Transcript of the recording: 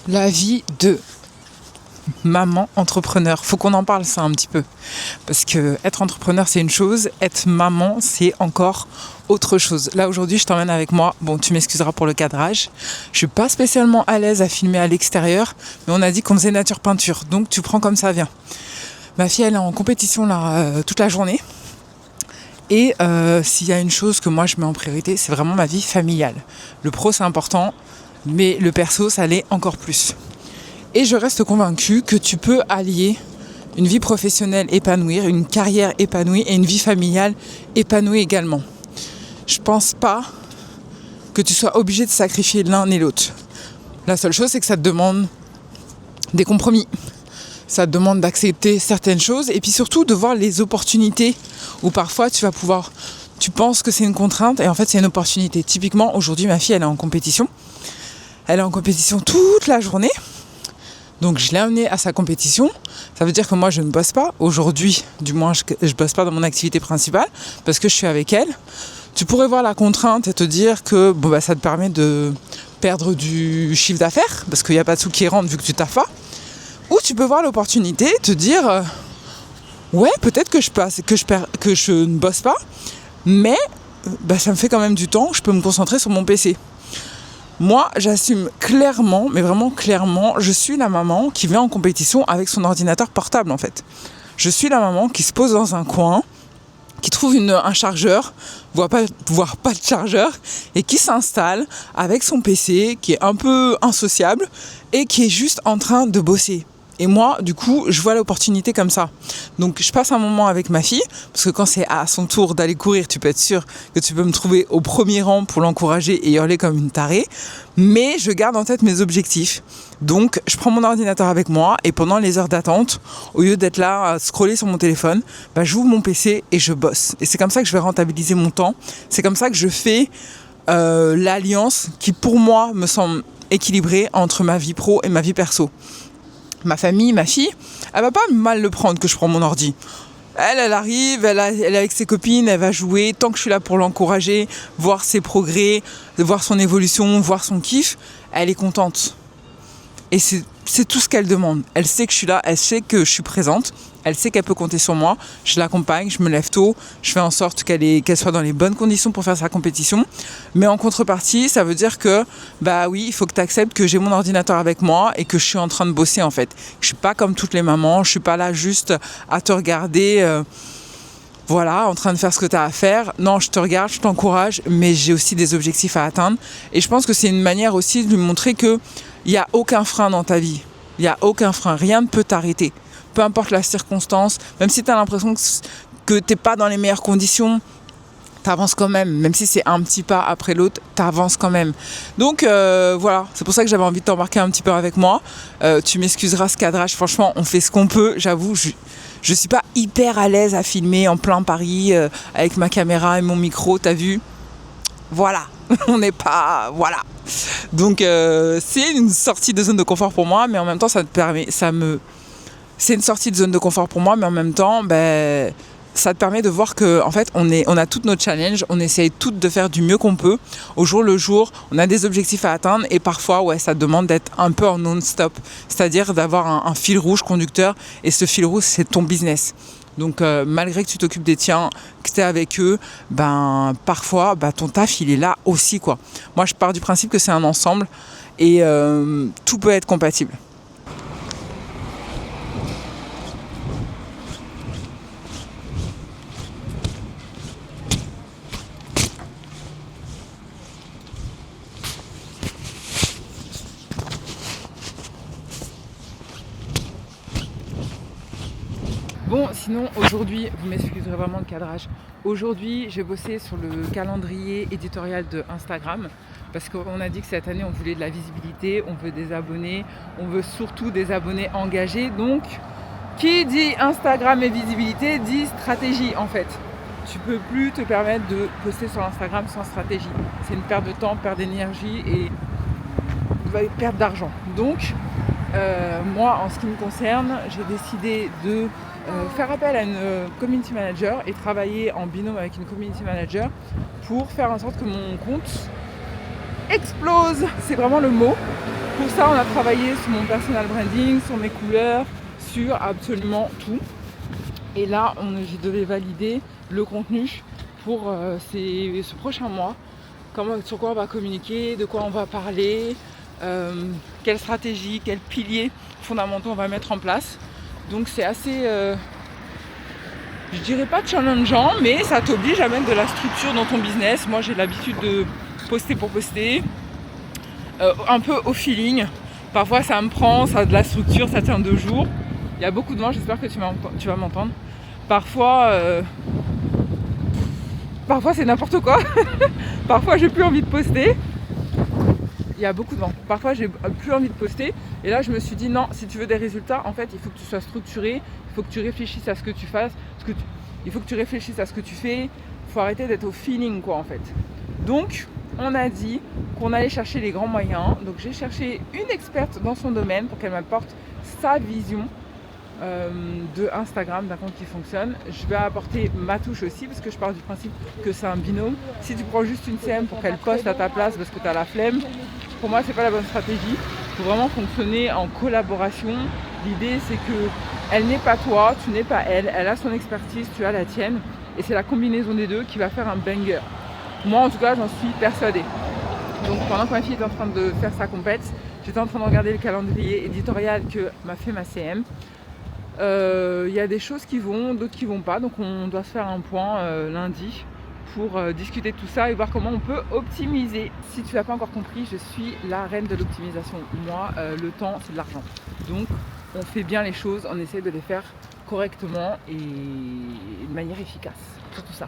La vie de maman entrepreneur. Faut qu'on en parle ça un petit peu. Parce que être entrepreneur, c'est une chose. Être maman, c'est encore autre chose. Là, aujourd'hui, je t'emmène avec moi. Bon, tu m'excuseras pour le cadrage. Je suis pas spécialement à l'aise à filmer à l'extérieur. Mais on a dit qu'on faisait nature peinture. Donc, tu prends comme ça vient. Ma fille, elle est en compétition là toute la journée. Et s'il y a une chose que moi, je mets en priorité, c'est vraiment ma vie familiale. Le pro, c'est important. Mais le perso, ça l'est encore plus. Et je reste convaincue que tu peux allier une vie professionnelle épanouie, une carrière épanouie et une vie familiale épanouie également. Je pense pas que tu sois obligé de sacrifier l'un et l'autre. La seule chose, c'est que ça te demande des compromis. Ça te demande d'accepter certaines choses et puis surtout de voir les opportunités où parfois tu penses que c'est une contrainte et en fait c'est une opportunité. Typiquement, aujourd'hui, ma fille, elle est en compétition. Elle est en compétition toute la journée. Donc je l'ai amenée à sa compétition. Ça veut dire que moi je ne bosse pas. Aujourd'hui, du moins, je bosse pas dans mon activité principale parce que je suis avec elle. Tu pourrais voir la contrainte et te dire que ça te permet de perdre du chiffre d'affaires parce qu'il n'y a pas de sous qui rentrent vu que tu taffes pas. Ou tu peux voir l'opportunité et te dire ouais, peut-être que je ne bosse pas, mais ça me fait quand même du temps, je peux me concentrer sur mon PC. Moi, j'assume clairement, mais vraiment clairement, je suis la maman qui vient en compétition avec son ordinateur portable en fait. Je suis la maman qui se pose dans un coin, qui trouve un chargeur, voire pas de chargeur, et qui s'installe avec son PC, qui est un peu insociable, et qui est juste en train de bosser. Et moi, du coup, je vois l'opportunité comme ça. Donc, je passe un moment avec ma fille, parce que quand c'est à son tour d'aller courir, tu peux être sûr que tu peux me trouver au premier rang pour l'encourager et hurler comme une tarée. Mais je garde en tête mes objectifs. Donc, je prends mon ordinateur avec moi et pendant les heures d'attente, au lieu d'être là à scroller sur mon téléphone, j'ouvre mon PC et je bosse. Et c'est comme ça que je vais rentabiliser mon temps. C'est comme ça que je fais l'alliance qui, pour moi, me semble équilibrée entre ma vie pro et ma vie perso. Ma famille, ma fille, elle va pas mal le prendre que je prends mon ordi. Elle arrive, elle est avec ses copines, elle va jouer. Tant que je suis là pour l'encourager, voir ses progrès, voir son évolution, voir son kiff, elle est contente. Et c'est tout ce qu'elle demande. Elle sait que je suis là, elle sait que je suis présente, elle sait qu'elle peut compter sur moi. Je l'accompagne, je me lève tôt, je fais en sorte qu'elle soit dans les bonnes conditions pour faire sa compétition. Mais en contrepartie, ça veut dire que, oui, il faut que tu acceptes que j'ai mon ordinateur avec moi et que je suis en train de bosser en fait. Je suis pas comme toutes les mamans, je suis pas là juste à te regarder... en train de faire ce que tu as à faire. Non, je te regarde, je t'encourage, mais j'ai aussi des objectifs à atteindre. Et je pense que c'est une manière aussi de lui montrer qu'il n'y a aucun frein dans ta vie. Il n'y a aucun frein, rien ne peut t'arrêter. Peu importe la circonstance, même si tu as l'impression que tu n'es pas dans les meilleures conditions, tu avances quand même. Même si c'est un petit pas après l'autre, tu avances quand même. Donc c'est pour ça que j'avais envie de t'embarquer un petit peu avec moi. Tu m'excuseras ce cadrage, franchement, on fait ce qu'on peut. J'avoue, je suis pas hyper à l'aise à filmer en plein Paris avec ma caméra et mon micro, t'as vu ? Voilà, on n'est pas... Voilà. Donc c'est une sortie de zone de confort pour moi, mais en même temps c'est une sortie de zone de confort pour moi, mais en même temps, ça te permet de voir que en fait, on a toutes nos challenges, on essaye toutes de faire du mieux qu'on peut. Au jour le jour, on a des objectifs à atteindre et parfois, ça demande d'être un peu en non-stop. C'est-à-dire d'avoir un fil rouge conducteur et ce fil rouge, c'est ton business. Donc malgré que tu t'occupes des tiens, que tu es avec eux, parfois, ton taf, il est là aussi, quoi. Moi, je pars du principe que c'est un ensemble et tout peut être compatible. Bon, sinon, aujourd'hui, vous m'excuserez vraiment le cadrage. Aujourd'hui, j'ai bossé sur le calendrier éditorial de Instagram parce qu'on a dit que cette année, on voulait de la visibilité, on veut des abonnés, on veut surtout des abonnés engagés. Donc, qui dit Instagram et visibilité, dit stratégie en fait. Tu peux plus te permettre de poster sur Instagram sans stratégie. C'est une perte de temps, perte d'énergie et perte d'argent. Donc, moi, en ce qui me concerne, j'ai décidé de faire appel à une community manager et travailler en binôme avec une community manager pour faire en sorte que mon compte explose, c'est vraiment le mot. Pour ça, on a travaillé sur mon personal branding, sur mes couleurs, sur absolument tout. Et là, je devais valider le contenu pour ce prochain mois. Sur quoi on va communiquer, de quoi on va parler, quelle stratégie, quels piliers fondamentaux on va mettre en place. Donc c'est assez, je dirais pas challengeant, mais ça t'oblige à mettre de la structure dans ton business. Moi j'ai l'habitude de poster pour poster, un peu au feeling. Parfois ça me prend, ça a de la structure, ça tient 2 jours. Il y a beaucoup de vent, j'espère que tu vas m'entendre. Parfois c'est n'importe quoi. Parfois j'ai plus envie de poster. Il y a beaucoup de vent. Parfois j'ai plus envie de poster. Et là je me suis dit non, si tu veux des résultats, en fait il faut que tu sois structuré, il faut que tu réfléchisses à ce que tu fasses, il faut que tu réfléchisses à ce que tu fais. Il faut arrêter d'être au feeling quoi en fait. Donc on a dit qu'on allait chercher les grands moyens. Donc j'ai cherché une experte dans son domaine pour qu'elle m'apporte sa vision de Instagram, d'un compte qui fonctionne. Je vais apporter ma touche aussi parce que je pars du principe que c'est un binôme. Si tu prends juste une CM pour qu'elle poste à ta place parce que tu as la flemme, pour moi c'est pas la bonne stratégie. Il faut vraiment fonctionner en collaboration. L'idée c'est que elle n'est pas toi, tu n'es pas elle. Elle a son expertise, tu as la tienne. Et c'est la combinaison des deux qui va faire un banger. Moi en tout cas j'en suis persuadée. Donc pendant que ma fille est en train de faire sa compète, j'étais en train de regarder le calendrier éditorial que m'a fait ma CM. Il y a des choses qui vont, d'autres qui vont pas, donc on doit se faire un point lundi pour discuter de tout ça et voir comment on peut optimiser. Si tu l'as pas encore compris, je suis la reine de l'optimisation. Moi, le temps c'est de l'argent, donc on fait bien les choses, on essaie de les faire correctement et de manière efficace, surtout ça.